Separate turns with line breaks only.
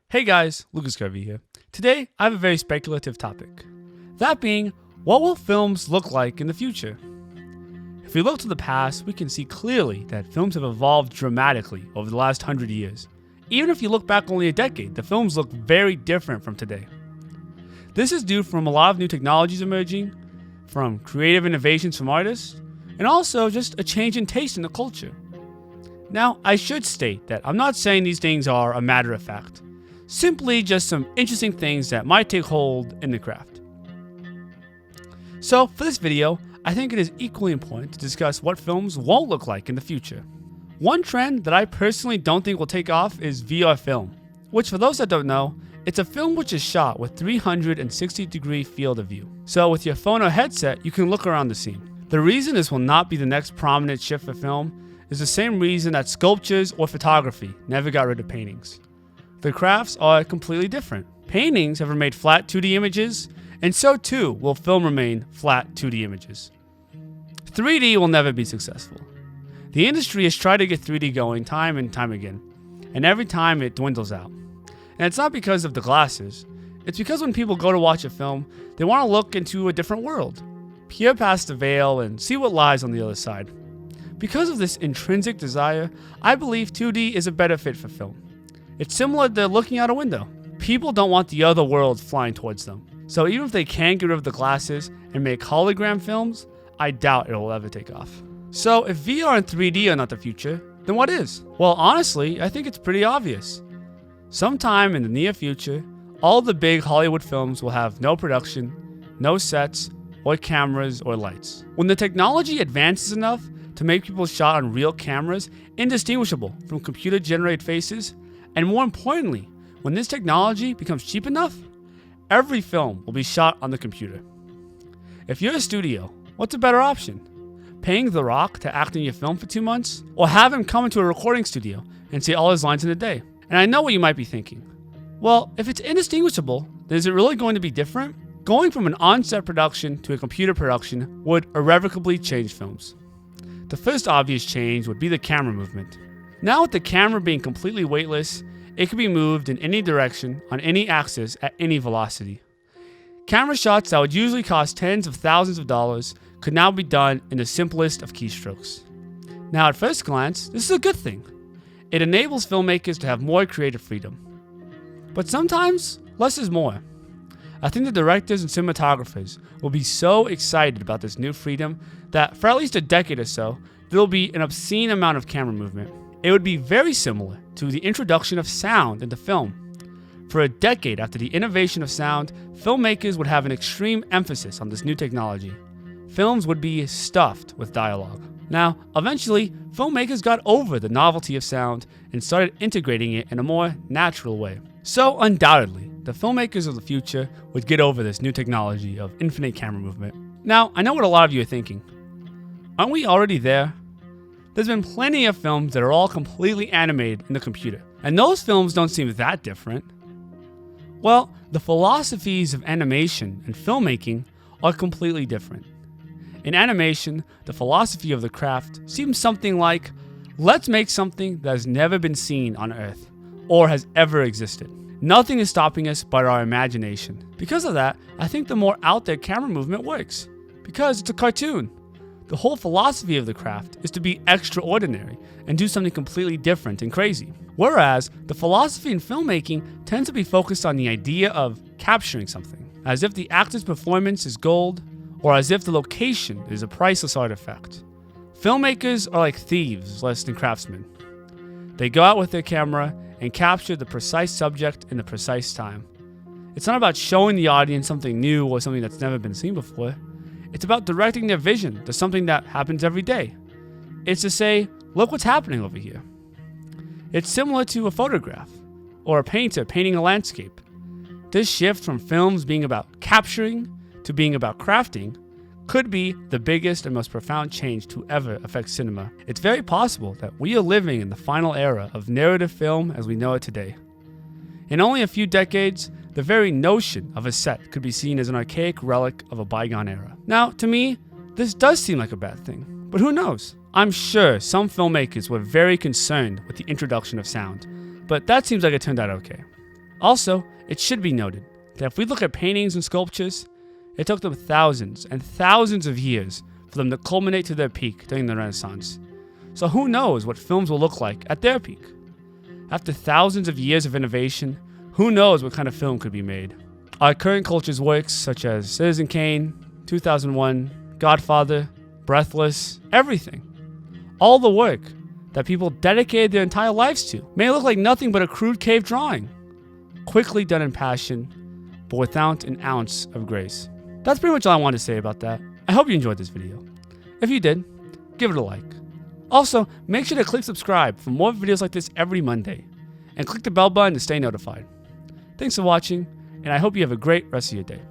Hey guys, Garvey here. Today, I have a very speculative topic. That being, what will films look like in the future? If we look to the past, we can see clearly that films have evolved dramatically over the last 100 years. Even if you look back only a decade, the films look very different from today. This is due from a lot of new technologies emerging, from creative innovations from artists, and also just a change in taste in the culture. Now, I should state that I'm not saying these things are a matter of fact. Simply just some interesting things that might take hold in the craft. So for this video, I think it is equally important to discuss what films won't look like in the future. One trend that I personally don't think will take off is VR film, which for those that don't know, it's a film which is shot with 360-degree field of view. So with your phone or headset, you can look around the scene. The reason this will not be the next prominent shift for film is the same reason that sculptures or photography never got rid of paintings. The crafts are completely different. Paintings have remained flat 2D images, and so too will film remain flat 2D images. 3D will never be successful. The industry has tried to get 3D going time and time again, and every time it dwindles out. And it's not because of the glasses, it's because when people go to watch a film, they want to look into a different world, peer past the veil and see what lies on the other side. Because of this intrinsic desire, I believe 2D is a better fit for film. It's similar to looking out a window. People don't want the other world flying towards them. So even if they can get rid of the glasses and make hologram films, I doubt it will ever take off. So if VR and 3D are not the future, then what is? Well, honestly, I think it's pretty obvious. Sometime in the near future, all the big Hollywood films will have no production, no sets, or cameras or lights. When the technology advances enough to make people shot on real cameras indistinguishable from computer-generated faces, and more importantly, when this technology becomes cheap enough, every film will be shot on the computer. If you're a studio, what's a better option? Paying The Rock to act in your film for 2 months? Or have him come into a recording studio and say all his lines in a day? And I know what you might be thinking. Well, if it's indistinguishable, then is it really going to be different? Going from an on-set production to a computer production would irrevocably change films. The first obvious change would be the camera movement. Now with the camera being completely weightless, it can be moved in any direction, on any axis, at any velocity. Camera shots that would usually cost tens of thousands of dollars could now be done in the simplest of keystrokes. Now at first glance, this is a good thing. It enables filmmakers to have more creative freedom. But sometimes, less is more. I think the directors and cinematographers will be so excited about this new freedom that for at least a decade or so, there will be an obscene amount of camera movement. It would be very similar to the introduction of sound into film. For a decade after the innovation of sound, filmmakers would have an extreme emphasis on this new technology. Films would be stuffed with dialogue. Now, eventually, filmmakers got over the novelty of sound and started integrating it in a more natural way. So undoubtedly, the filmmakers of the future would get over this new technology of infinite camera movement. Now, I know what a lot of you are thinking. Aren't we already there? There's been plenty of films that are all completely animated in the computer, and those films don't seem that different. Well, the philosophies of animation and filmmaking are completely different. In animation, the philosophy of the craft seems something like, let's make something that has never been seen on Earth, or has ever existed. Nothing is stopping us but our imagination. Because of that, I think the more out there camera movement works, because it's a cartoon. The whole philosophy of the craft is to be extraordinary and do something completely different and crazy. Whereas the philosophy in filmmaking tends to be focused on the idea of capturing something, as if the actor's performance is gold, or as if the location is a priceless artifact. Filmmakers are like thieves less than craftsmen. They go out with their camera and capture the precise subject in the precise time. It's not about showing the audience something new or something that's never been seen before. It's about directing their vision to something that happens every day. It's to say, look what's happening over here. It's similar to a photograph, or a painter painting a landscape. This shift from films being about capturing to being about crafting could be the biggest and most profound change to ever affect cinema. It's very possible that we are living in the final era of narrative film as we know it today. In only a few decades, the very notion of a set could be seen as an archaic relic of a bygone era. Now, to me, this does seem like a bad thing, but who knows? I'm sure some filmmakers were very concerned with the introduction of sound, but that seems like it turned out okay. Also, it should be noted that if we look at paintings and sculptures, it took them thousands and thousands of years for them to culminate to their peak during the Renaissance. So who knows what films will look like at their peak? After thousands of years of innovation, who knows what kind of film could be made? Our current culture's works such as Citizen Kane, 2001, Godfather, Breathless, everything. All the work that people dedicated their entire lives to may look like nothing but a crude cave drawing, quickly done in passion, but without an ounce of grace. That's pretty much all I wanted to say about that. I hope you enjoyed this video. If you did, give it a like. Also, make sure to click subscribe for more videos like this every Monday, and click the bell button to stay notified. Thanks for watching, and I hope you have a great rest of your day.